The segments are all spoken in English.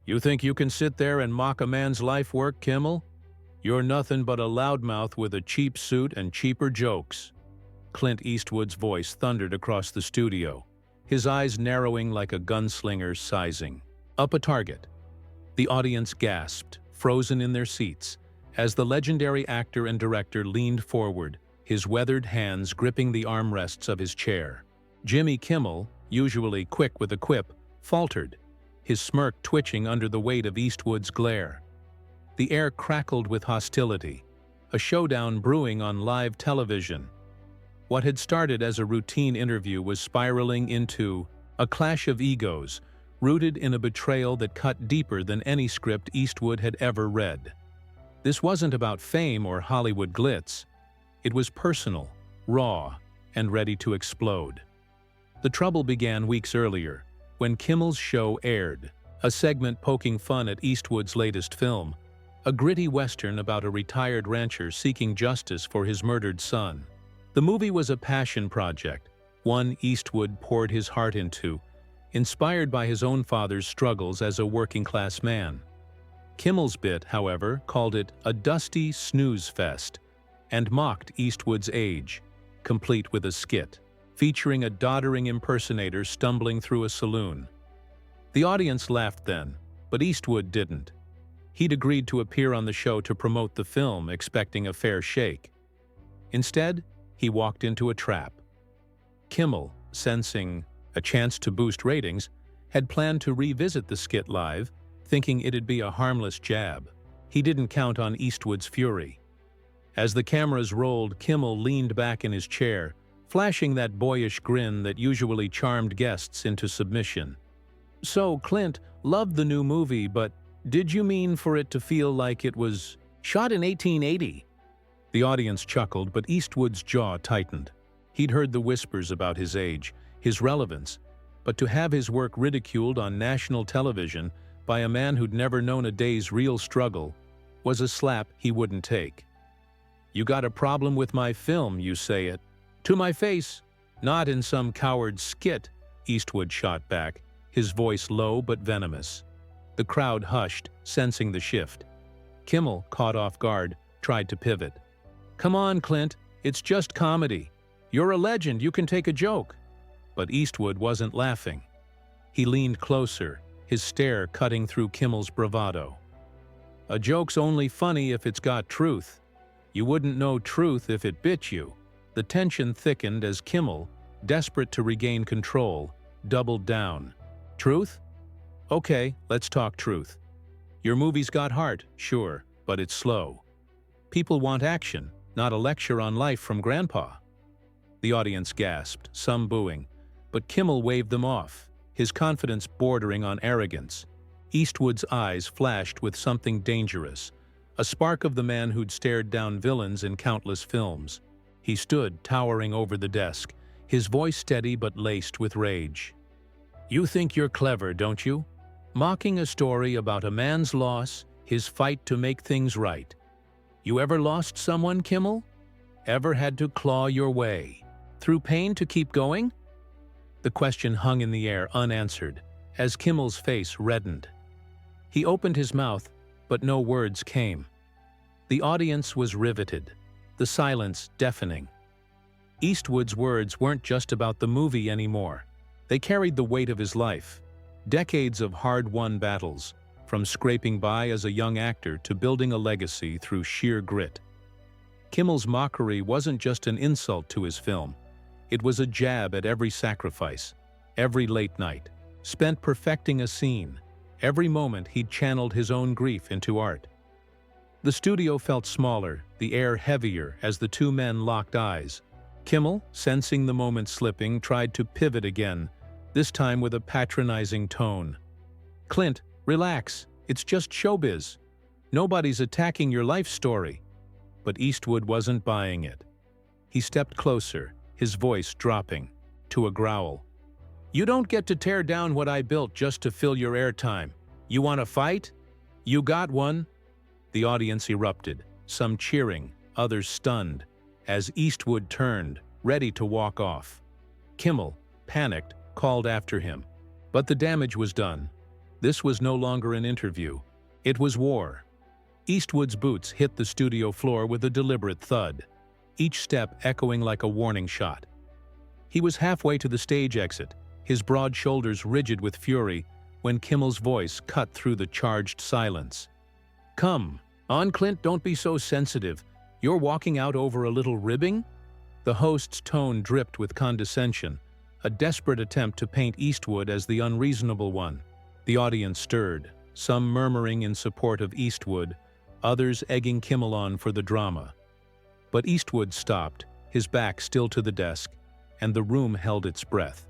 You think you can sit there and mock a man's life work, Kimmel? You're nothing but a loudmouth with a cheap suit and cheaper jokes. Clint Eastwood's voice thundered across the studio, his eyes narrowing like a gunslinger's sizing. Up a target. The audience gasped, frozen in their seats, as the legendary actor and director leaned forward, his weathered hands gripping the armrests of his chair. Jimmy Kimmel, usually quick with a quip, faltered, his smirk twitching under the weight of Eastwood's glare. The air crackled with hostility, a showdown brewing on live television. What had started as a routine interview was spiraling into a clash of egos, rooted in a betrayal that cut deeper than any script Eastwood had ever read. This wasn't about fame or Hollywood glitz. It was personal, raw, and ready to explode. The trouble began weeks earlier, when Kimmel's show aired, a segment poking fun at Eastwood's latest film, a gritty western about a retired rancher seeking justice for his murdered son. The movie was a passion project, one Eastwood poured his heart into, inspired by his own father's struggles as a working-class man. Kimmel's bit, however, called it a dusty snooze fest and mocked Eastwood's age, complete with a skit, featuring a doddering impersonator stumbling through a saloon. The audience laughed then, but Eastwood didn't. He'd agreed to appear on the show to promote the film, expecting a fair shake. Instead, he walked into a trap. Kimmel, sensing a chance to boost ratings, had planned to revisit the skit live, thinking it'd be a harmless jab. He didn't count on Eastwood's fury. As the cameras rolled, Kimmel leaned back in his chair, flashing that boyish grin that usually charmed guests into submission. "So, Clint, loved the new movie, but did you mean for it to feel like it was shot in 1880? The audience chuckled, but Eastwood's jaw tightened. He'd heard the whispers about his age, his relevance, but to have his work ridiculed on national television by a man who'd never known a day's real struggle was a slap he wouldn't take. "You got a problem with my film, you say it. To my face, not in some coward skit," Eastwood shot back, his voice low but venomous. The crowd hushed, sensing the shift. Kimmel, caught off guard, tried to pivot. "Come on, Clint, it's just comedy. You're a legend, you can take a joke." But Eastwood wasn't laughing. He leaned closer, his stare cutting through Kimmel's bravado. "A joke's only funny if it's got truth. You wouldn't know truth if it bit you." The tension thickened as Kimmel, desperate to regain control, doubled down. "Truth? Okay, let's talk truth. Your movie's got heart, sure, but it's slow. People want action, not a lecture on life from Grandpa." The audience gasped, some booing, but Kimmel waved them off, his confidence bordering on arrogance. Eastwood's eyes flashed with something dangerous, a spark of the man who'd stared down villains in countless films. He stood towering over the desk, his voice steady but laced with rage. "You think you're clever, don't you? Mocking a story about a man's loss, his fight to make things right. You ever lost someone, Kimmel? Ever had to claw your way through pain to keep going?" The question hung in the air unanswered, as Kimmel's face reddened. He opened his mouth, but no words came. The audience was riveted, the silence deafening. Eastwood's words weren't just about the movie anymore. They carried the weight of his life, decades of hard-won battles, from scraping by as a young actor to building a legacy through sheer grit. Kimmel's mockery wasn't just an insult to his film. It was a jab at every sacrifice, every late night, spent perfecting a scene, every moment he'd channeled his own grief into art. The studio felt smaller, the air heavier as the two men locked eyes. Kimmel, sensing the moment slipping, tried to pivot again, this time with a patronizing tone. "Clint, relax. It's just showbiz. Nobody's attacking your life story." But Eastwood wasn't buying it. He stepped closer, his voice dropping to a growl. "You don't get to tear down what I built just to fill your airtime. You want a fight? You got one." The audience erupted, some cheering, others stunned, as Eastwood turned, ready to walk off. Kimmel, panicked, called after him. But the damage was done. This was no longer an interview. It was war. Eastwood's boots hit the studio floor with a deliberate thud, each step echoing like a warning shot. He was halfway to the stage exit, his broad shoulders rigid with fury, when Kimmel's voice cut through the charged silence. "Come on, Clint, don't be so sensitive. You're walking out over a little ribbing?" The host's tone dripped with condescension, a desperate attempt to paint Eastwood as the unreasonable one. The audience stirred, some murmuring in support of Eastwood, others egging Kimmel on for the drama. But Eastwood stopped, his back still to the desk, and the room held its breath.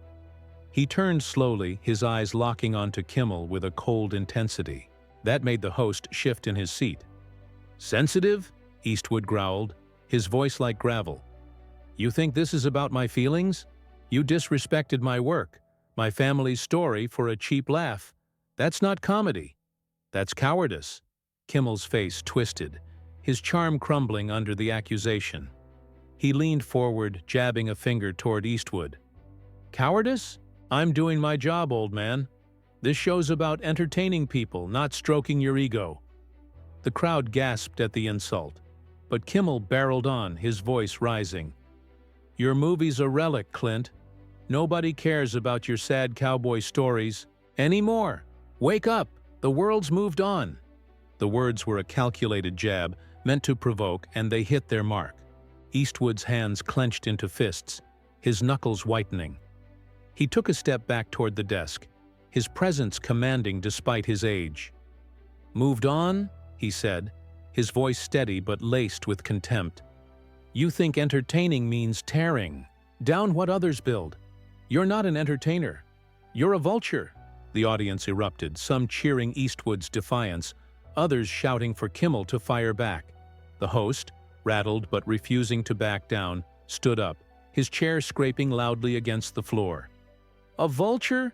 He turned slowly, his eyes locking onto Kimmel with a cold intensity. That made the host shift in his seat. "Sensitive?" Eastwood growled, his voice like gravel. "You think this is about my feelings? You disrespected my work, my family's story for a cheap laugh. That's not comedy. That's cowardice." Kimmel's face twisted, his charm crumbling under the accusation. He leaned forward, jabbing a finger toward Eastwood. "Cowardice? I'm doing my job, old man. This show's about entertaining people, not stroking your ego." The crowd gasped at the insult, but Kimmel barreled on, his voice rising. "Your movie's a relic, Clint. Nobody cares about your sad cowboy stories anymore. Wake up! The world's moved on." The words were a calculated jab, meant to provoke, and they hit their mark. Eastwood's hands clenched into fists, his knuckles whitening. He took a step back toward the desk, his presence commanding despite his age. "Moved on?" he said, his voice steady but laced with contempt. "You think entertaining means tearing down what others build. You're not an entertainer. You're a vulture." The audience erupted, some cheering Eastwood's defiance, others shouting for Kimmel to fire back. The host, rattled but refusing to back down, stood up, his chair scraping loudly against the floor. "A vulture?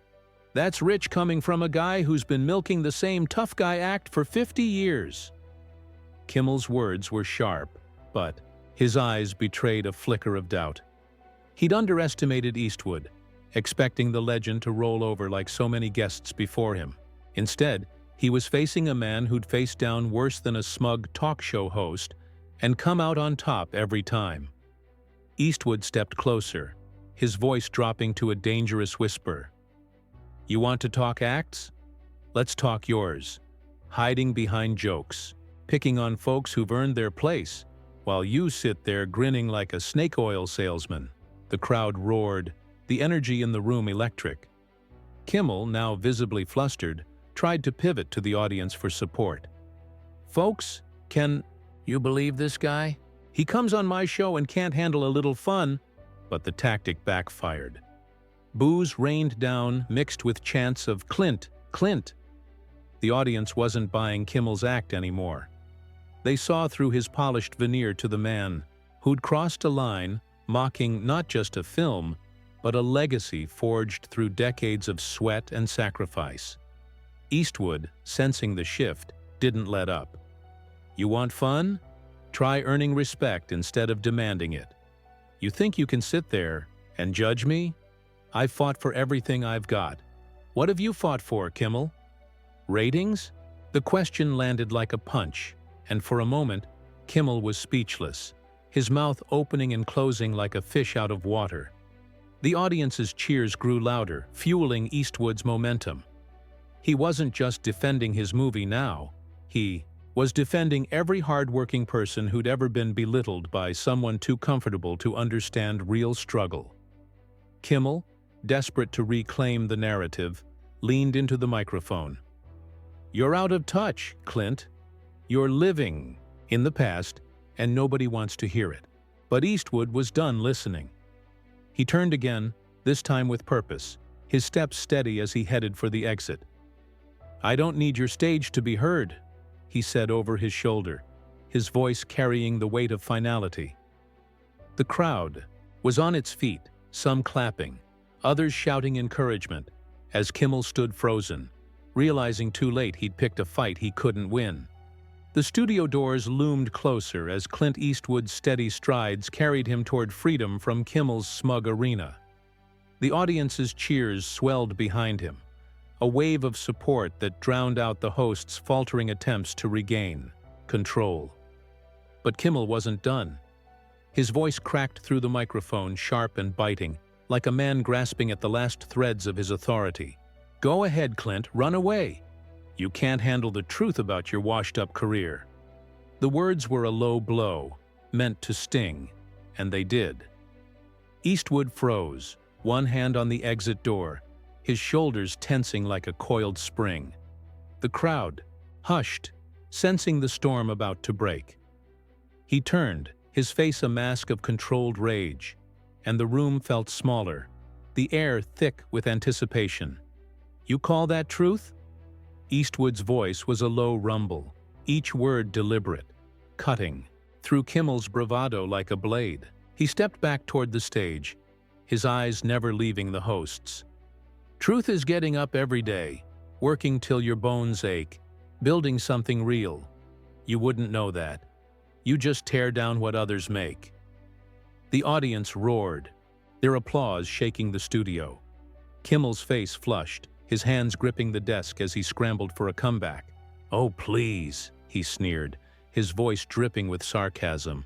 That's rich coming from a guy who's been milking the same tough guy act for 50 years. Kimmel's words were sharp, but his eyes betrayed a flicker of doubt. He'd underestimated Eastwood, expecting the legend to roll over like so many guests before him. Instead, he was facing a man who'd faced down worse than a smug talk show host and come out on top every time. Eastwood stepped closer, his voice dropping to a dangerous whisper. "You want to talk acts? Let's talk yours. Hiding behind jokes, picking on folks who've earned their place, while you sit there grinning like a snake oil salesman." The crowd roared, the energy in the room electric. Kimmel, now visibly flustered, tried to pivot to the audience for support. "Folks, can you believe this guy? He comes on my show and can't handle a little fun." But the tactic backfired. Boos rained down, mixed with chants of "Clint, Clint." The audience wasn't buying Kimmel's act anymore. They saw through his polished veneer to the man who'd crossed a line, mocking not just a film, but a legacy forged through decades of sweat and sacrifice. Eastwood, sensing the shift, didn't let up. "You want fun? Try earning respect instead of demanding it. You think you can sit there and judge me? I've fought for everything I've got. What have you fought for, Kimmel? Ratings?" The question landed like a punch, and for a moment, Kimmel was speechless, his mouth opening and closing like a fish out of water. The audience's cheers grew louder, fueling Eastwood's momentum. He wasn't just defending his movie now. He was defending every hard-working person who'd ever been belittled by someone too comfortable to understand real struggle. Kimmel, desperate to reclaim the narrative, leaned into the microphone. "You're out of touch, Clint. You're living in the past, and nobody wants to hear it." But Eastwood was done listening. He turned again, this time with purpose, his steps steady as he headed for the exit. "I don't need your stage to be heard," he said over his shoulder, his voice carrying the weight of finality. The crowd was on its feet, some clapping, others shouting encouragement, as Kimmel stood frozen, realizing too late he'd picked a fight he couldn't win. The studio doors loomed closer as Clint Eastwood's steady strides carried him toward freedom from Kimmel's smug arena. The audience's cheers swelled behind him, a wave of support that drowned out the host's faltering attempts to regain control. But Kimmel wasn't done. His voice cracked through the microphone, sharp and biting, like a man grasping at the last threads of his authority. "Go ahead, Clint, run away. You can't handle the truth about your washed-up career." The words were a low blow, meant to sting, and they did. Eastwood froze, one hand on the exit door, his shoulders tensing like a coiled spring. The crowd hushed, sensing the storm about to break. He turned, his face a mask of controlled rage, and the room felt smaller, the air thick with anticipation. "You call that truth?" Eastwood's voice was a low rumble, each word deliberate, cutting through Kimmel's bravado like a blade. He stepped back toward the stage, his eyes never leaving the host's. "Truth is getting up every day, working till your bones ache, building something real. You wouldn't know that. You just tear down what others make." The audience roared, their applause shaking the studio. Kimmel's face flushed, his hands gripping the desk as he scrambled for a comeback. "Oh, please," he sneered, his voice dripping with sarcasm.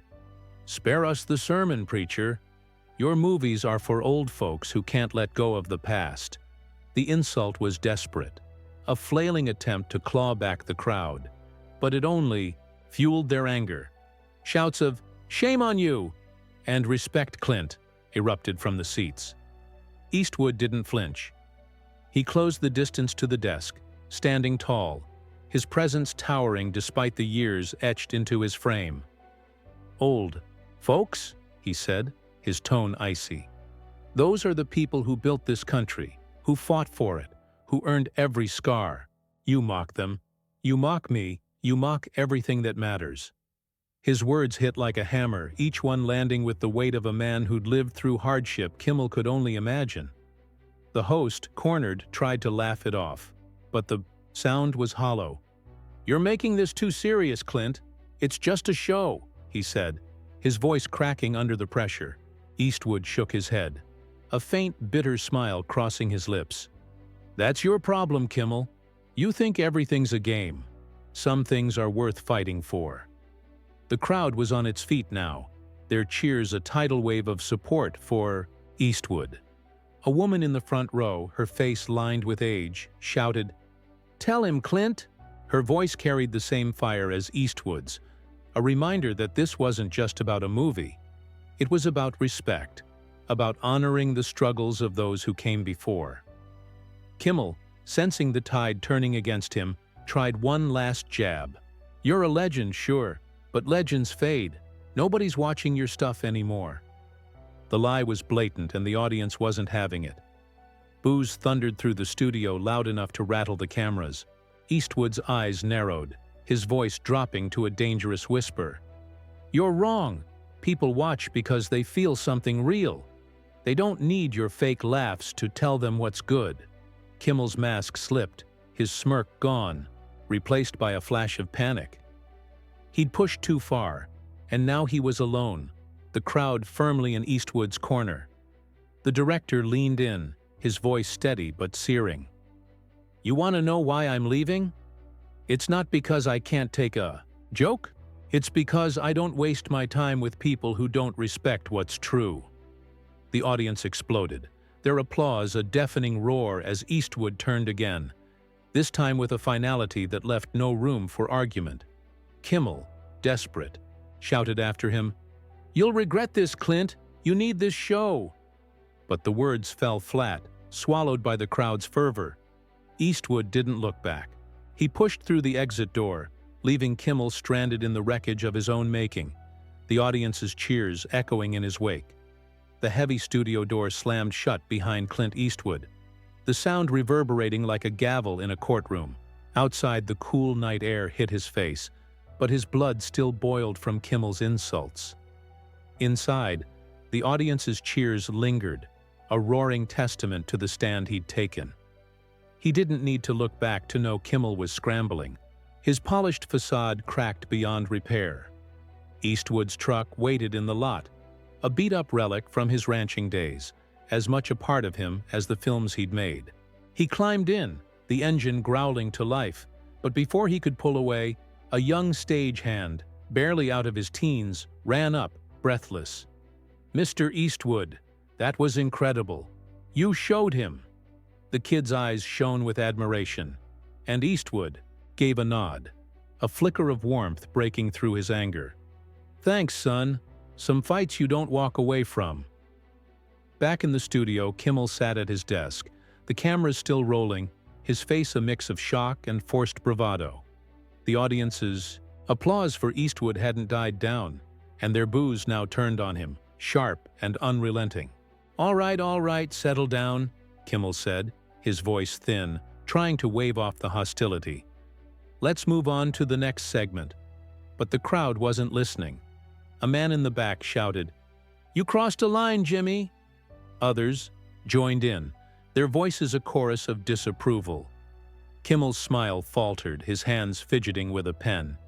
"Spare us the sermon, preacher. Your movies are for old folks who can't let go of the past." The insult was desperate, a flailing attempt to claw back the crowd, but it only fueled their anger. Shouts of "Shame on you!" and "Respect Clint!" erupted from the seats. Eastwood didn't flinch. He closed the distance to the desk, standing tall, his presence towering despite the years etched into his frame. "Old folks," he said, his tone icy. "Those are the people who built this country, who fought for it, who earned every scar. You mock them. You mock me. You mock everything that matters." His words hit like a hammer, each one landing with the weight of a man who'd lived through hardship Kimmel could only imagine. The host, cornered, tried to laugh it off, but the sound was hollow. "You're making this too serious, Clint. It's just a show," he said, his voice cracking under the pressure. Eastwood shook his head, a faint, bitter smile crossing his lips. "That's your problem, Kimmel. You think everything's a game. Some things are worth fighting for." The crowd was on its feet now, their cheers a tidal wave of support for Eastwood. A woman in the front row, her face lined with age, shouted, "Tell him, Clint!" Her voice carried the same fire as Eastwood's, a reminder that this wasn't just about a movie. It was about respect, about honoring the struggles of those who came before. Kimmel, sensing the tide turning against him, tried one last jab. "You're a legend, sure, but legends fade. Nobody's watching your stuff anymore." The lie was blatant and the audience wasn't having it. Boos thundered through the studio loud enough to rattle the cameras. Eastwood's eyes narrowed, his voice dropping to a dangerous whisper. "You're wrong. People watch because they feel something real. They don't need your fake laughs to tell them what's good." Kimmel's mask slipped, his smirk gone, replaced by a flash of panic. He'd pushed too far, and now he was alone, the crowd firmly in Eastwood's corner. The director leaned in, his voice steady but searing. "You want to know why I'm leaving? It's not because I can't take a joke. It's because I don't waste my time with people who don't respect what's true." The audience exploded, their applause a deafening roar as Eastwood turned again, this time with a finality that left no room for argument. Kimmel, desperate, shouted after him, "You'll regret this, Clint. You need this show." But the words fell flat, swallowed by the crowd's fervor. Eastwood didn't look back. He pushed through the exit door, leaving Kimmel stranded in the wreckage of his own making, the audience's cheers echoing in his wake. The heavy studio door slammed shut behind Clint Eastwood, the sound reverberating like a gavel in a courtroom. Outside, the cool night air hit his face, but his blood still boiled from Kimmel's insults. Inside, the audience's cheers lingered, a roaring testament to the stand he'd taken. He didn't need to look back to know Kimmel was scrambling. His polished facade cracked beyond repair. Eastwood's truck waited in the lot, a beat-up relic from his ranching days, as much a part of him as the films he'd made. He climbed in, the engine growling to life, but before he could pull away, a young stagehand, barely out of his teens, ran up, breathless. "Mr. Eastwood, that was incredible. You showed him." The kid's eyes shone with admiration, and Eastwood gave a nod, a flicker of warmth breaking through his anger. "Thanks, son. Some fights you don't walk away from." Back in the studio, Kimmel sat at his desk, the cameras still rolling, his face a mix of shock and forced bravado. The audience's applause for Eastwood hadn't died down, and their boos now turned on him, sharp and unrelenting. All right, settle down," Kimmel said, his voice thin, trying to wave off the hostility. "Let's move on to the next segment." But the crowd wasn't listening. A man in the back shouted, "You crossed a line, Jimmy!" Others joined in, their voices a chorus of disapproval. Kimmel's smile faltered, his hands fidgeting with a pen.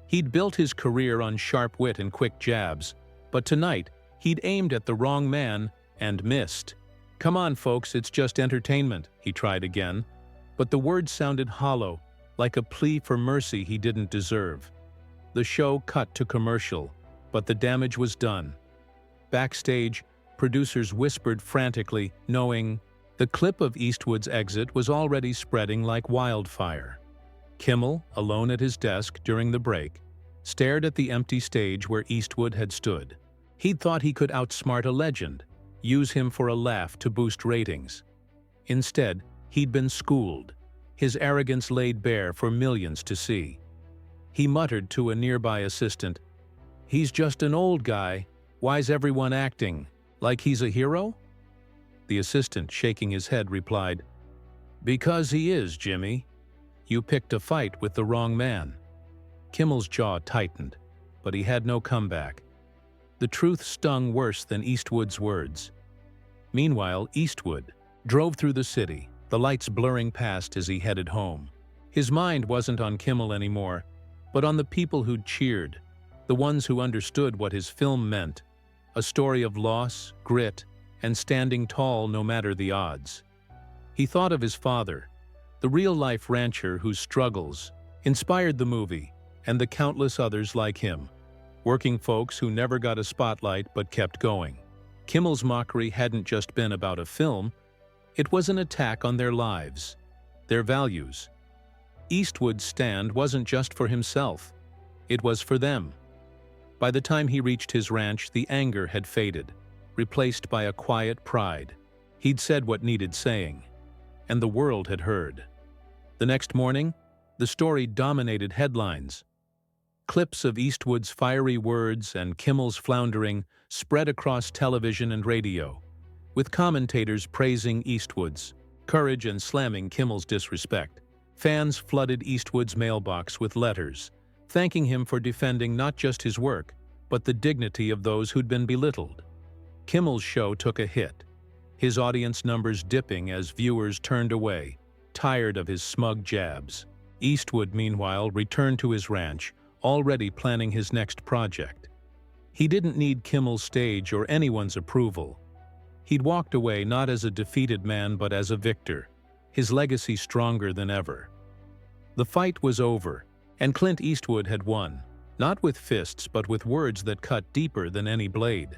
He'd built his career on sharp wit and quick jabs, but tonight he'd aimed at the wrong man and missed. "Come on, folks, it's just entertainment," he tried again, but the words sounded hollow, like a plea for mercy he didn't deserve. The show cut to commercial, but the damage was done. Backstage, producers whispered frantically, knowing the clip of Eastwood's exit was already spreading like wildfire. Kimmel, alone at his desk during the break, stared at the empty stage where Eastwood had stood. He'd thought he could outsmart a legend, use him for a laugh to boost ratings. Instead, he'd been schooled, his arrogance laid bare for millions to see. He muttered to a nearby assistant, "He's just an old guy. Why's everyone acting like he's a hero?" The assistant, shaking his head, replied, "Because he is, Jimmy. You picked a fight with the wrong man." Kimmel's jaw tightened, but he had no comeback. The truth stung worse than Eastwood's words. Meanwhile, Eastwood drove through the city, the lights blurring past as he headed home. His mind wasn't on Kimmel anymore, but on the people who'd cheered, the ones who understood what his film meant, a story of loss, grit, and standing tall no matter the odds. He thought of his father, the real-life rancher whose struggles inspired the movie, and the countless others like him, working folks who never got a spotlight but kept going. Kimmel's mockery hadn't just been about a film, it was an attack on their lives, their values. Eastwood's stand wasn't just for himself, it was for them. By the time he reached his ranch, the anger had faded, replaced by a quiet pride. He'd said what needed saying, and the world had heard. The next morning, the story dominated headlines. Clips of Eastwood's fiery words and Kimmel's floundering spread across television and radio, with commentators praising Eastwood's courage and slamming Kimmel's disrespect. Fans flooded Eastwood's mailbox with letters, thanking him for defending not just his work, but the dignity of those who'd been belittled. Kimmel's show took a hit, his audience numbers dipping as viewers turned away, tired of his smug jabs. Eastwood, meanwhile, returned to his ranch, already planning his next project. He didn't need Kimmel's stage or anyone's approval. He'd walked away not as a defeated man but as a victor, his legacy stronger than ever. The fight was over, and Clint Eastwood had won, not with fists but with words that cut deeper than any blade.